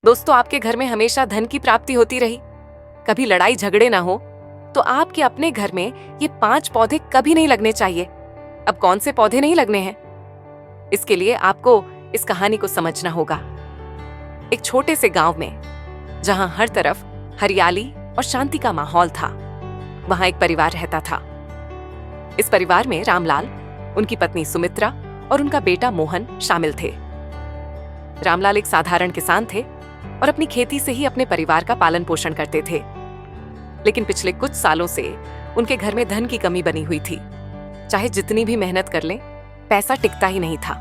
दोस्तों, आपके घर में हमेशा धन की प्राप्ति होती रही, कभी लड़ाई झगड़े ना हो, तो आपके अपने घर में ये 5 पौधे कभी नहीं लगने चाहिए। अब कौन से पौधे नहीं लगने हैं? इसके लिए आपको इस कहानी को समझना होगा। एक छोटे से गांव में, जहां हर तरफ हरियाली और शांति का माहौल था, वहां एक परिवार रहता था। इस परिवार में रामलाल, उनकी पत्नी सुमित्रा और उनका बेटा मोहन शामिल थे। रामलाल एक साधारण किसान थे और अपनी खेती से ही अपने परिवार का पालन पोषण करते थे। लेकिन पिछले कुछ सालों से उनके घर में धन की कमी बनी हुई थी। चाहे जितनी भी मेहनत कर लें, पैसा टिकता ही नहीं था।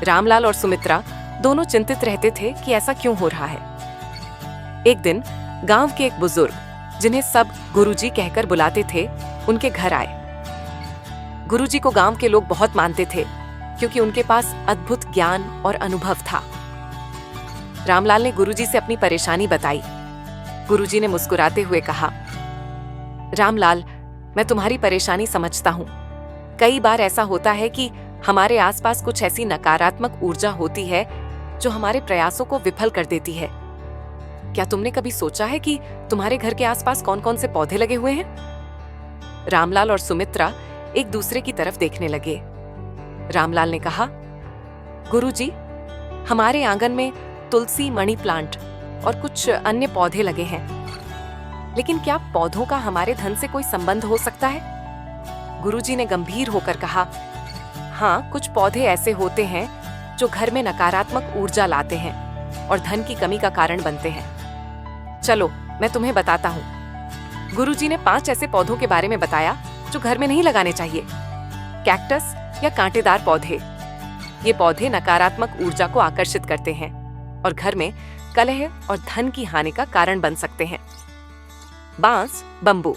रामलाल और सुमित्रा दोनों चिंतित रहते थे कि ऐसा क्यों हो रहा है। एक दिन गांव के एक बुजुर्ग, जिन्हें सब गुरुजी कहकर बुलाते थे, उनके घर आए। गुरुजी को गांव के लोग बहुत मानते थे, क्योंकि उनके पास अद्भुत ज्ञान और अनुभव था। रामलाल ने गुरुजी से अपनी परेशानी बताई। गुरुजी ने मुस्कुराते हुए कहा, रामलाल, मैं तुम्हारी परेशानी समझता हूं। कई बार ऐसा होता है कि हमारे आसपास कुछ ऐसी नकारात्मक ऊर्जा होती है जो हमारे प्रयासों को विफल कर देती है। क्या तुमने कभी सोचा है कि तुम्हारे घर के आसपास कौन कौन से पौधे लगे हुए हैं? रामलाल और सुमित्रा एक दूसरे की तरफ देखने लगे। रामलाल ने कहा, गुरुजी, हमारे आंगन में तुलसी, मनी प्लांट और कुछ अन्य पौधे लगे हैं। लेकिन क्या पौधों का हमारे धन से कोई संबंध हो सकता है? गुरुजी ने गंभीर होकर कहा, हाँ, कुछ पौधे ऐसे होते हैं जो घर में नकारात्मक ऊर्जा लाते हैं और धन की कमी का कारण बनते हैं। चलो, मैं तुम्हें बताता हूँ। गुरुजी ने 5 ऐसे पौधों के बारे में बताया जो घर में नहीं लगाने चाहिए। कैक्टस या कांटेदार पौधे। ये पौधे नकारात्मक ऊर्जा को आकर्षित करते हैं और घर में कलह और धन की हानि का कारण बन सकते हैं। बांस, बंबू।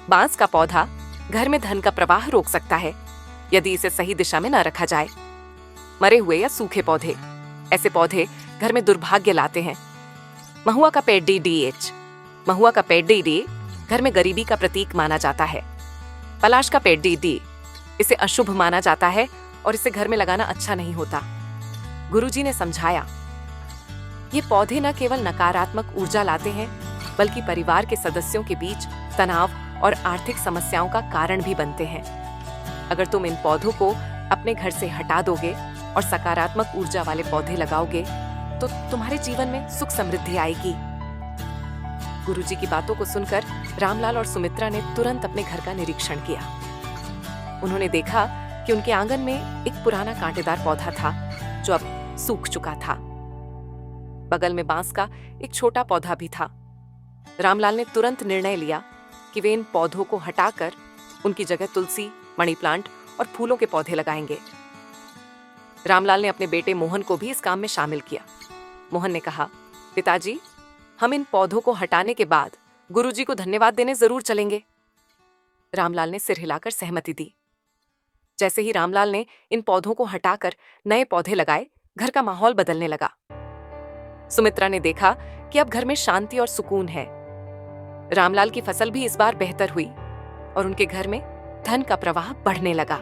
बांस का पौधा घर में धन का प्रवाह रोक सकता है यदि इसे सही दिशा में न रखा जाए। मरे हुए या सूखे पौधे। ऐसे पौधे घर में दुर्भाग्य लाते हैं। महुआ का पेड़ DDH। महुआ का पेड़ DD घर में गरीबी का प्रतीक माना जाता है। पलाश का पेड़ DD, इसे अशुभ माना जाता है और इसे घर में लगाना अच्छा नहीं होता। गुरुजी ने समझाया, ये पौधे न केवल नकारात्मक ऊर्जा लाते हैं, बल्कि परिवार के सदस्यों के बीच तनाव और आर्थिक समस्याओं का कारण भी बनते हैं। अगर तुम इन पौधों को अपने घर से हटा दोगे और सकारात्मक ऊर्जा वाले पौधे लगाओगे, तो तुम्हारे जीवन में सुख समृद्धि आएगी। गुरुजी की बातों को सुनकर रामलाल और सुमित्रा ने तुरंत अपने घर का निरीक्षण किया। उन्होंने देखा कि उनके आंगन में एक पुराना कांटेदार पौधा था जो अब सूख चुका था। बगल में बांस का एक छोटा पौधा भी था। रामलाल ने तुरंत निर्णय लिया कि वे इन पौधों को हटाकर उनकी जगह तुलसी, मनी प्लांट और फूलों के पौधे लगाएंगे। रामलाल ने अपने बेटे मोहन को भी इस काम में शामिल किया। मोहन ने कहा, पिताजी, हम इन पौधों को हटाने के बाद गुरुजी को धन्यवाद देने जरूर चलेंगे। रामलाल ने सिर हिलाकर सहमति दी। जैसे ही रामलाल ने इन पौधों को हटाकर नए पौधे लगाए, घर का माहौल बदलने लगा। सुमित्रा ने देखा कि अब घर में शांति और सुकून है। रामलाल की फसल भी इस बार बेहतर हुई और उनके घर में धन का प्रवाह बढ़ने लगा।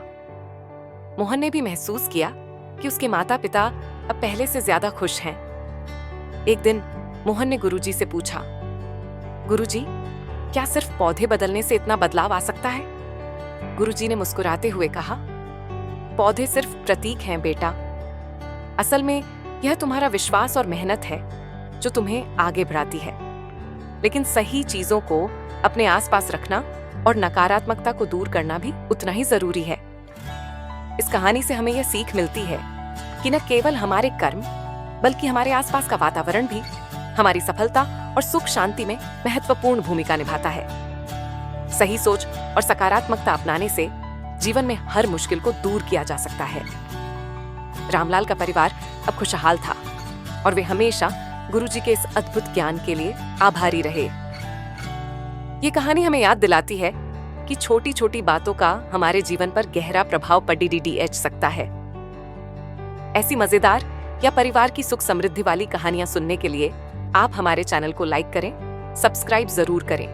मोहन ने भी महसूस किया कि उसके माता पिता अब पहले से ज्यादा खुश हैं। एक दिन मोहन ने गुरुजी से पूछा, गुरुजी, क्या सिर्फ पौधे बदलने से इतना बदलाव आ सकता है? गुरुजी ने मुस्कुराते हुए कहा, पौधे सिर्फ प्रतीक हैं बेटा। असल में यह तुम्हारा विश्वास और मेहनत है जो तुम्हें आगे बढ़ाती है। लेकिन सही चीजों को अपने आसपास रखना और नकारात्मकता को दूर करना भी उतना ही जरूरी है। इस कहानी से हमें यह सीख मिलती है कि न केवल हमारे कर्म, बल्कि हमारे आसपास का वातावरण भी हमारी सफलता और सुख शांति में महत्वपूर्ण भूमिका निभाता है। सही सोच और सकारात्मकता अपनाने से जीवन में हर मुश्किल को दूर किया जा सकता है। रामलाल का परिवार अब खुशहाल था और वे हमेशा गुरुजी के इस अद्भुत ज्ञान के लिए आभारी रहे। ये कहानी हमें याद दिलाती है कि छोटी छोटी बातों का हमारे जीवन पर गहरा प्रभाव पड़ सकता है। ऐसी मजेदार या परिवार की सुख समृद्धि वाली कहानियां सुनने के लिए आप हमारे चैनल को लाइक करें, सब्सक्राइब जरूर करें